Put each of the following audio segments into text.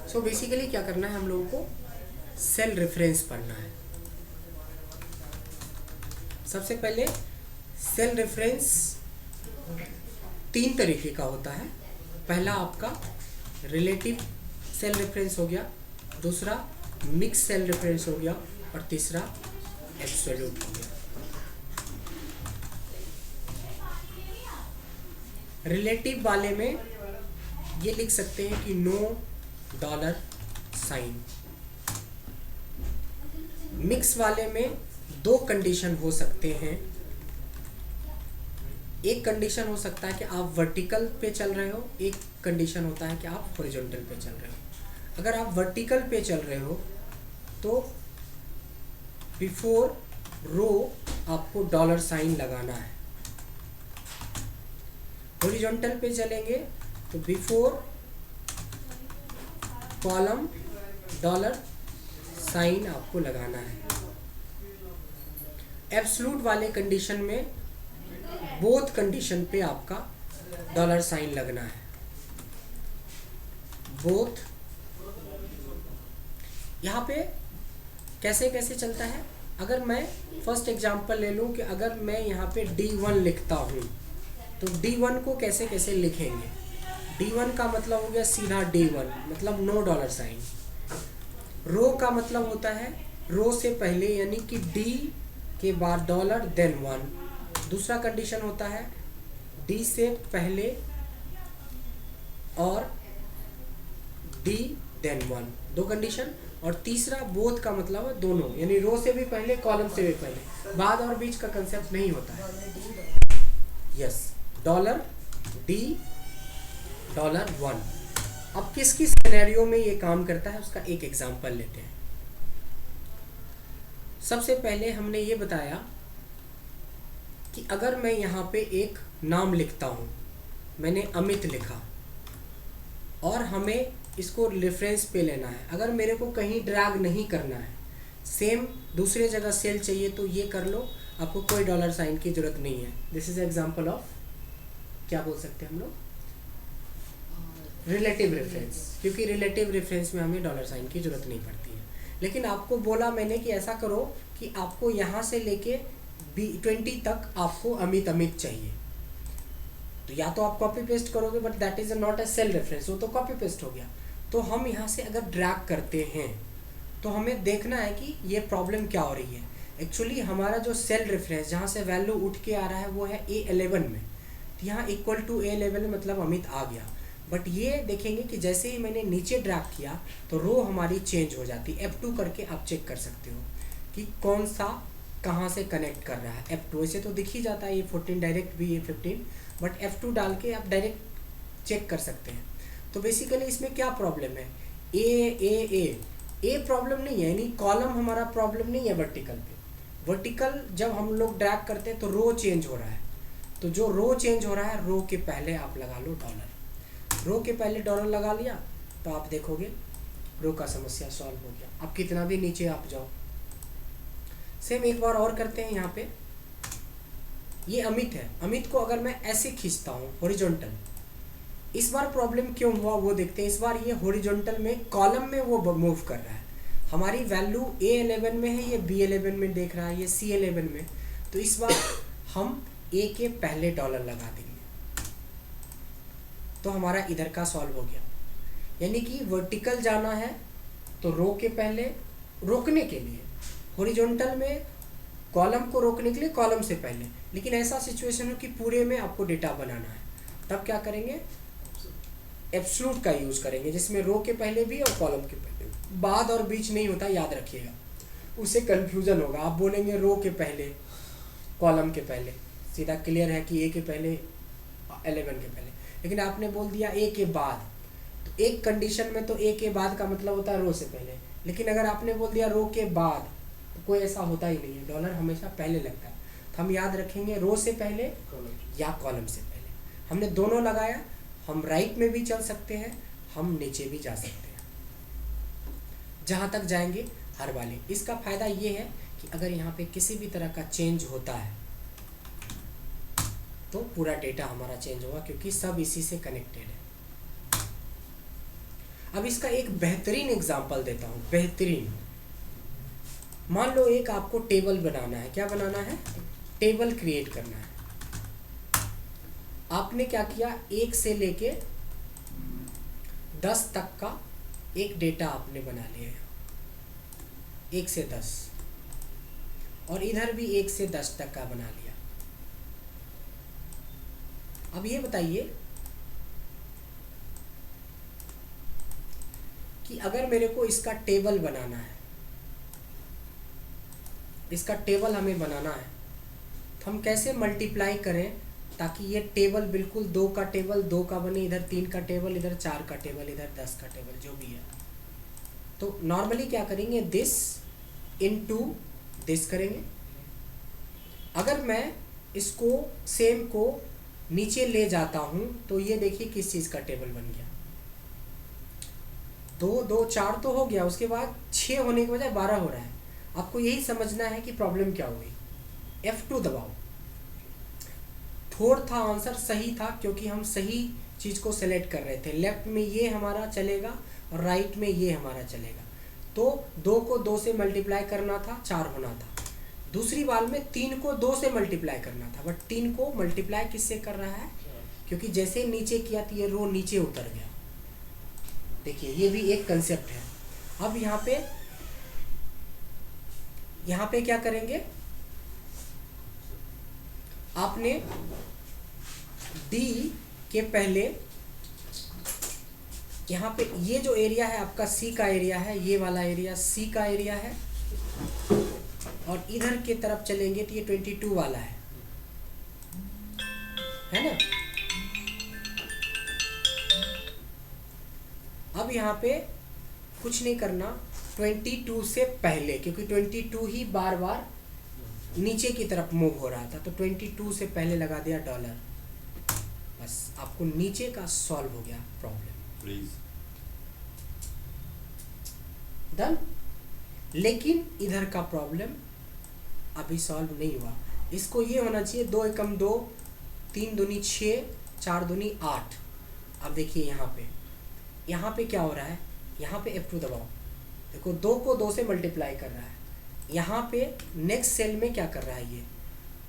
So basically क्या करना है, हम लोगों को सेल रेफरेंस पढ़ना है। सबसे पहले सेल रेफरेंस 3 तरीके का होता है। पहला आपका रिलेटिव सेल रेफरेंस हो गया, दूसरा मिक्स सेल रेफरेंस हो गया, और तीसरा एब्सोल्यूट हो गया। रिलेटिव वाले में ये लिख सकते हैं कि नो डॉलर साइन। मिक्स वाले में 2 कंडीशन हो सकते हैं। एक कंडीशन हो सकता है कि आप वर्टिकल पे चल रहे हो, एक कंडीशन होता है कि आप हॉरिजॉन्टल पे चल रहे हो। अगर आप वर्टिकल पे चल रहे हो तो बिफोर रो आपको डॉलर साइन लगाना है। हॉरिजॉन्टल पे चलेंगे तो बिफोर कॉलम डॉलर साइन आपको लगाना है। एब्सोल्यूट वाले कंडीशन में बोथ कंडीशन पे आपका डॉलर साइन लगना है। बोथ यहाँ पे कैसे कैसे चलता है, अगर मैं फर्स्ट एग्जांपल ले लूँ कि अगर मैं यहाँ पे D1 लिखता हूँ तो D1 को कैसे कैसे लिखेंगे। D1 का मतलब हो गया सीधा D1, मतलब नो डॉलर साइन। रो का मतलब होता है रो से पहले यानी कि D के बाद डॉलर देन 1। दूसरा कंडीशन होता है D से पहले और D देन 1, 2 कंडीशन। और तीसरा बोथ का मतलब है दोनों, यानी रो से भी पहले कॉलम से भी पहले, बाद और बीच का कंसेप्ट नहीं होता है। Yes, dollar D dollar 1। अब किस किस सिनेरियो में ये काम करता है उसका एक एग्जांपल लेते हैं। सबसे पहले हमने ये बताया कि अगर मैं यहाँ पे एक नाम लिखता हूँ, मैंने अमित लिखा और हमें इसको रेफरेंस पे लेना है। अगर मेरे को कहीं ड्रैग नहीं करना है, सेम दूसरे जगह सेल चाहिए तो ये कर लो, आपको कोई डॉलर साइन की जरूरत नहीं है। दिस इज एग्जांपल ऑफ, क्या बोल सकते हैं हम लोग, रिलेटिव रेफरेंस, क्योंकि रिलेटिव रेफरेंस में हमें डॉलर साइन की जरूरत नहीं पड़ती है। लेकिन आपको बोला मैंने कि ऐसा करो कि आपको यहाँ से लेके 20 तक आपको अमित अमित चाहिए, तो या तो आप कॉपी पेस्ट करोगे, but that is not a cell reference, वो तो कॉपी पेस्ट हो गया। तो हम यहाँ से अगर ड्रैग करते हैं तो हमें देखना है कि ये प्रॉब्लम क्या हो रही है। एक्चुअली हमारा जो सेल रेफरेंस जहाँ से वैल्यू उठ के आ रहा है वो है A11 में, तो यहाँ इक्वल टू A11 मतलब अमित आ गया। बट ये देखेंगे कि जैसे ही मैंने नीचे ड्रैग किया तो रो हमारी चेंज हो जाती है। F2 करके आप चेक कर सकते हो कि कौन सा कहाँ से कनेक्ट कर रहा है। F2 ऐसे तो दिख ही जाता है, ये 14 डायरेक्ट भी, ये 15, बट F2 डाल के आप डायरेक्ट चेक कर सकते हैं। तो बेसिकली इसमें क्या प्रॉब्लम है, ए प्रॉब्लम नहीं है, यानी कॉलम हमारा प्रॉब्लम नहीं है। वर्टिकल जब हम लोग ड्रैग करते हैं तो रो चेंज हो रहा है, तो जो रो चेंज हो रहा है रो के पहले आप लगा लो डॉलर। रो के पहले डॉलर लगा लिया तो आप देखोगे रो का समस्या सॉल्व हो गया। आप कितना भी नीचे आप जाओ। सेम एक बार और करते हैं। यहाँ पे ये अमित है, अमित को अगर मैं ऐसे खींचता हूँ हॉरिजॉन्टल, इस बार प्रॉब्लम क्यों हुआ वो देखते हैं। इस बार ये हॉरिजॉन्टल में कॉलम में वो मूव कर रहा है, हमारी वैल्यू A11 में है, ये B11 में देख रहा है, ये C11 में। तो इस बार हम A के पहले डॉलर लगा देंगे तो हमारा इधर का सॉल्व हो गया। यानी कि वर्टिकल जाना है तो रो के पहले रोकने के लिए, हॉरिजॉन्टल में कॉलम को रोकने के लिए कॉलम से पहले। लेकिन ऐसा सिचुएशन हो कि पूरे में आपको डेटा बनाना है, तब क्या करेंगे, एब्सोल्यूट का यूज़ करेंगे, जिसमें रो के पहले भी और कॉलम के पहले, बाद और बीच नहीं होता, याद रखिएगा, उससे कन्फ्यूज़न होगा। आप बोलेंगे रो के पहले कॉलम के पहले, सीधा क्लियर है कि A के पहले 11 के पहले, लेकिन आपने बोल दिया A के बाद, तो एक कंडीशन में तो A के बाद का मतलब होता है रो से पहले। लेकिन अगर आपने बोल दिया रो के बाद, तो कोई ऐसा होता ही नहीं है, डॉलर हमेशा पहले लगता है। तो हम याद रखेंगे रो से पहले या कॉलम से पहले। हमने दोनों लगाया, हम राइट में भी चल सकते हैं, हम नीचे भी जा सकते हैं, जहाँ तक जाएंगे हर वाले। इसका फ़ायदा ये है कि अगर यहाँ पे किसी भी तरह का चेंज होता है तो पूरा डेटा हमारा चेंज होगा, क्योंकि सब इसी से कनेक्टेड है। अब इसका एक बेहतरीन एग्जांपल देता हूँ, बेहतरीन। मान लो एक आपको टेबल बनाना है, क्या बनाना है, टेबल क्रिएट करना है। आपने क्या किया, 1 से लेके 10 तक का एक डेटा आपने बना लिया, 1 से 10, और इधर भी 1 से 10 तक का बना लिया। अब ये बताइए कि अगर मेरे को इसका टेबल बनाना है, इसका टेबल हमें बनाना है, तो हम कैसे मल्टीप्लाई करें ताकि ये टेबल बिल्कुल 2 का टेबल 2 का बने, इधर 3 का टेबल, इधर 4 का टेबल, इधर 10 का टेबल, जो भी है। तो नॉर्मली क्या करेंगे, दिस इनटू दिस करेंगे। अगर मैं इसको सेम को नीचे ले जाता हूं तो ये देखिए किस चीज़ का टेबल बन गया, 2 2 4 तो हो गया, उसके बाद 6 होने के बजाय 12 हो रहा है। आपको यही समझना है कि प्रॉब्लम क्या हुई। F2 दबाओ। फोर्थ था आंसर, सही था, क्योंकि हम सही चीज़ को सेलेक्ट कर रहे थे। लेफ्ट में ये हमारा चलेगा और राइट में ये हमारा चलेगा। तो 2 को 2 से मल्टीप्लाई करना था, 4 होना था। दूसरी बार में 3 को 2 से मल्टीप्लाई करना था, बट 3 को मल्टीप्लाई किससे कर रहा है, क्योंकि जैसे नीचे किया तो ये रो नीचे उतर गया। देखिए ये भी एक कंसेप्ट है। अब यहाँ पे क्या करेंगे, आपने डी के पहले यहाँ पे ये जो एरिया है आपका सी का एरिया है, ये वाला एरिया सी का एरिया है, और इधर के तरफ चलेंगे तो ये 22 वाला है ना। अब यहाँ पे कुछ नहीं करना, 22 से पहले, क्योंकि 22 ही बार बार नीचे की तरफ मूव हो रहा था, तो 22 से पहले लगा दिया $। बस आपको नीचे का सॉल्व हो गया प्रॉब्लम, प्लीज डन। लेकिन इधर का प्रॉब्लम अभी सॉल्व नहीं हुआ। इसको ये होना चाहिए 2 एकम 2, 3 दूनी 6, 4 दूनी 8। अब देखिए यहाँ पे क्या हो रहा है, यहाँ पे F2 दबाओ, देखो 2 को 2 से मल्टीप्लाई कर रहा है। यहाँ पे नेक्स्ट सेल में क्या कर रहा है, ये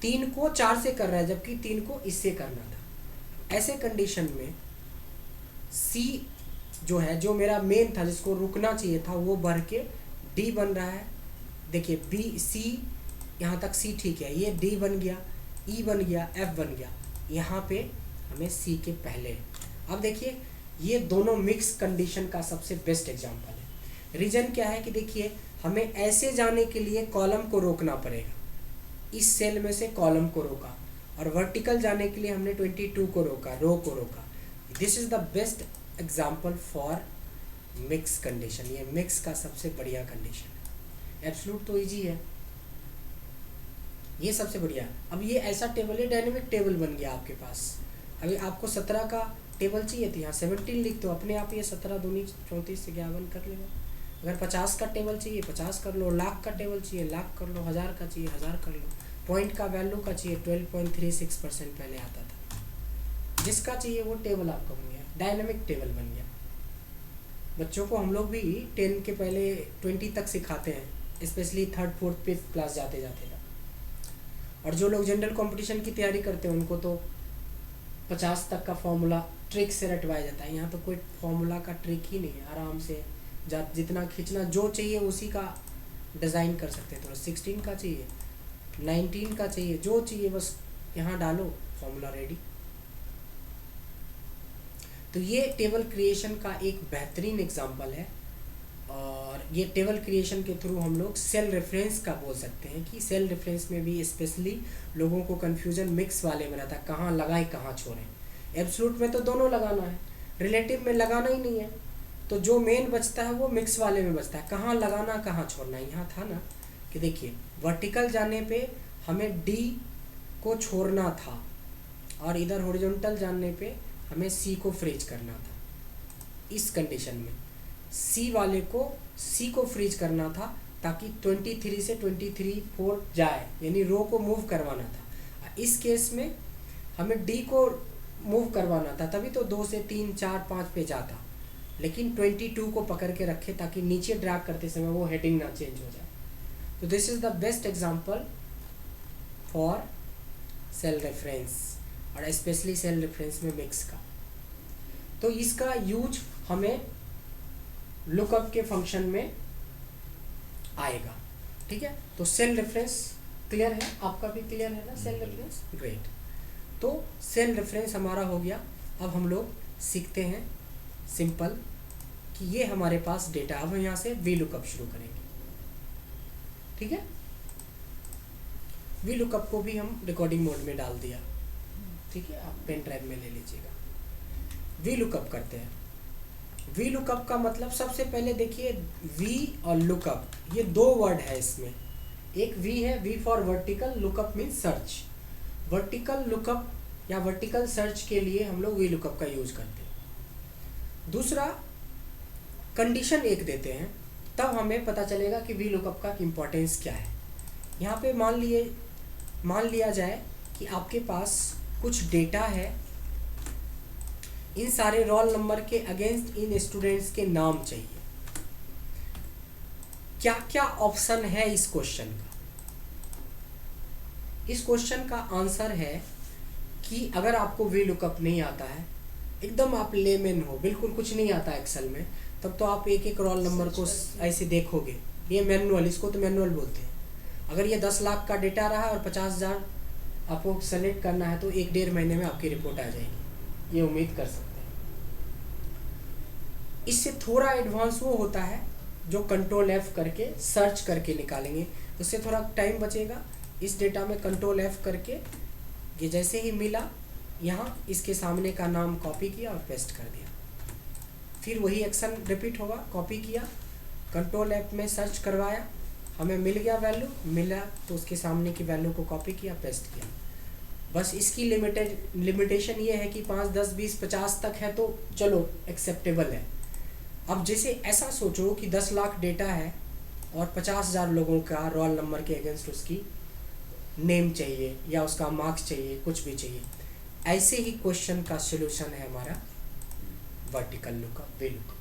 3 को 4 से कर रहा है, जबकि 3 को इससे करना था। ऐसे कंडीशन में C जो है, जो मेरा मेन था, जिसको रुकना चाहिए था, वो बढ़ के D बन रहा है। देखिए B C, यहाँ तक C ठीक है, ये D बन गया, E बन गया, F बन गया। यहाँ पे हमें C के पहले। अब देखिए ये दोनों मिक्स कंडीशन का सबसे बेस्ट एग्जांपल है। रीजन क्या है कि देखिए हमें ऐसे जाने के लिए कॉलम को रोकना पड़ेगा, इस सेल में से कॉलम को रोका, और वर्टिकल जाने के लिए हमने 22 को रोका, रो को रोका। This is the best example for mix condition. ये मिक्स का सबसे बढ़िया कंडीशन है। एब्सोल्यूट तो इजी है, ये सबसे बढ़िया। अब ये ऐसा टेबल है, डायनेमिक टेबल बन गया आपके पास। अभी आपको 17 का टेबल चाहिए तो यहाँ 17 लिख दो, अपने आप ये 17 दूनी 34 से 51 कर लेगा। अगर 50 का टेबल चाहिए 50 कर लो, लाख का टेबल चाहिए लाख कर लो, 1000 का चाहिए 1000 कर लो, पॉइंट का वैल्यू का चाहिए 12.36% पहले आता था। जिसका चाहिए वो टेबल आपका बन गया, डायनेमिक टेबल बन गया। बच्चों को हम लोग भी 10 के पहले 20 तक सिखाते हैं, specially 3rd 4th 5th class जाते जाते तक। और जो लोग जनरल कंपटीशन की तैयारी करते हैं उनको तो 50 तक का फॉर्मूला ट्रिक से रटवाया जाता है। यहाँ तो कोई फॉर्मूला का ट्रिक ही नहीं है, आराम से जितना खींचना जो चाहिए उसी का डिज़ाइन कर सकते हैं। तो 16 का चाहिए, 19 का चाहिए, जो चाहिए बस यहाँ डालो, फॉर्मूला रेडी। तो ये टेबल क्रिएशन का एक बेहतरीन एग्जांपल है। और ये टेबल क्रिएशन के थ्रू हम लोग सेल रेफरेंस का बोल सकते हैं कि सेल रेफरेंस में भी स्पेशली लोगों को कन्फ्यूजन मिक्स वाले में रहता है, कहाँ लगाएं कहाँ छोड़ें। एब्सोल्यूट में तो दोनों लगाना है, रिलेटिव में लगाना ही नहीं है, तो जो मेन बचता है वो मिक्स वाले में बचता है, कहाँ लगाना कहाँ छोड़ना। यहाँ था ना कि देखिए वर्टिकल जाने पे हमें डी को छोड़ना था, और इधर हॉरिजॉन्टल जाने पे हमें सी को फ्रीज करना था। इस कंडीशन में सी वाले को सी को फ्रीज करना था ताकि 23 से 23 4 जाए, यानी रो को मूव करवाना था। इस केस में हमें डी को मूव करवाना था, तभी तो 2 से 3 4 5 पे जाता लेकिन 22 को पकड़ के रखे ताकि नीचे ड्रैग करते समय वो हेडिंग ना चेंज हो जाए। तो this is the best example for sale reference, और स्पेशली सेल रेफरेंस में मिक्स का। तो इसका यूज हमें लुकअप के फंक्शन में आएगा, ठीक है। तो सेल रेफरेंस क्लियर है, आपका भी क्लियर है ना सेल रेफरेंस, ग्रेट। तो सेल रेफरेंस हमारा हो गया। अब हम लोग सीखते हैं सिंपल कि ये हमारे पास डेटा, अब हम यहाँ से वी लुकअप शुरू करेंगे, ठीक है। वी लुकअप को भी हम रिकॉर्डिंग मोड में डाल दिया, ठीक है, आप पेन ड्राइव में ले लीजिएगा। वी लुकअप करते हैं। वी लुकअप का मतलब सबसे पहले देखिए वी और लुकअप ये दो वर्ड है इसमें। एक वी है, V for vertical, lookup means search. Vertical lookup या वर्टिकल सर्च के लिए हम लोग वी लुकअप का यूज करते हैं। दूसरा कंडीशन एक देते हैं, तब हमें पता चलेगा कि वी लुकअप का इम्पोर्टेंस क्या है। यहाँ पे मान लिया जाए कि आपके पास कुछ डेटा है, इन सारे रोल नंबर के अगेंस्ट इन स्टूडेंट्स के नाम चाहिए। क्या क्या ऑप्शन है इस क्वेश्चन का? इस क्वेश्चन का आंसर है कि अगर आपको वी लुकअप नहीं आता है, एकदम आप लेमैन हो, बिल्कुल कुछ नहीं आता एक्सेल में, तब तो आप एक एक रोल नंबर को ऐसे देखोगे। ये मैनुअल, इसको तो मैनुअल बोलते हैं। अगर ये 10 लाख का डेटा रहा है और 50,000 आपको सेलेक्ट करना है तो 1-1.5 महीने में आपकी रिपोर्ट आ जाएगी, ये उम्मीद कर सकते हैं। इससे थोड़ा एडवांस वो होता है जो कंट्रोल F करके सर्च करके निकालेंगे, उससे थोड़ा टाइम बचेगा। इस डेटा में कंट्रोल F करके ये जैसे ही मिला, यहाँ इसके सामने का नाम कॉपी किया और पेस्ट कर दिया, फिर वही एक्शन रिपीट होगा। कॉपी किया, कंट्रोल F में सर्च करवाया, हमें मिल गया वैल्यू, मिला तो उसके सामने की वैल्यू को कॉपी किया, पेस्ट किया। बस इसकी लिमिटेशन ये है कि 5, 10, 20, 50 तक है तो चलो एक्सेप्टेबल है। अब जैसे ऐसा सोचो कि 10 लाख डेटा है और 50,000 लोगों का रोल नंबर के अगेंस्ट उसकी नेम चाहिए या उसका मार्क्स चाहिए, कुछ भी चाहिए। ऐसे ही क्वेश्चन का सॉल्यूशन है हमारा वर्टिकल लुकअप, वी लुकअप।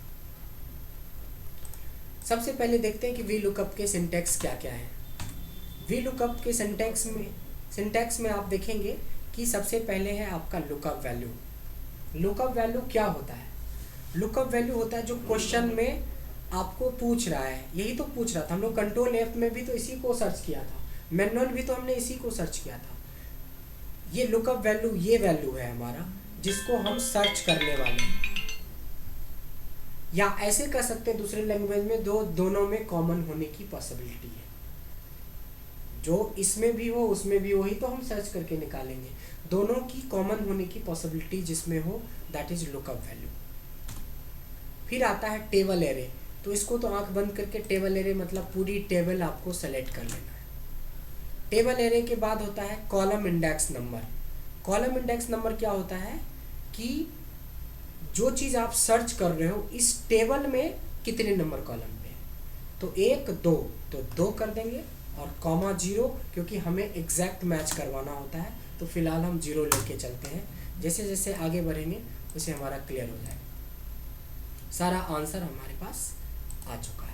सबसे पहले देखते हैं कि वी लुकअप के सिंटैक्स क्या क्या है। वी लुकअप के सिंटैक्स में आप देखेंगे कि सबसे पहले है आपका लुकअप वैल्यू। लुकअप वैल्यू क्या होता है? लुकअप वैल्यू होता है जो क्वेश्चन में आपको पूछ रहा है, यही तो पूछ रहा था। हम लोग कंट्रोल F में भी तो इसी को सर्च किया था, मैनुअल भी तो हमने इसी को सर्च किया था। ये लुकअप वैल्यू, ये वैल्यू है हमारा जिसको हम सर्च करने वाले हैं, या ऐसे कर सकते हैं दूसरे लैंग्वेज में, दोनों में कॉमन होने की पॉसिबिलिटी है। जो इसमें भी हो उसमें भी हो, ही तो हम सर्च करके निकालेंगे। दोनों की कॉमन होने की पॉसिबिलिटी जिसमें हो, दैट इज लुकअप वैल्यू। फिर आता है टेबल एरे। तो इसको तो आंख बंद करके टेबल एरे मतलब पूरी टेबल आपको सेलेक्ट कर लेना है। टेबल एरे के बाद होता है column index number. Column index number क्या होता है कि जो चीज़ आप सर्च कर रहे हो इस टेबल में कितने नंबर कॉलम पे है। तो 1, 2 तो 2 कर देंगे, और कॉमा 0 क्योंकि हमें एग्जैक्ट मैच करवाना होता है, तो फिलहाल हम 0 लेके चलते हैं। जैसे जैसे आगे बढ़ेंगे उसे हमारा क्लियर हो जाएगा। सारा आंसर हमारे पास आ चुका है।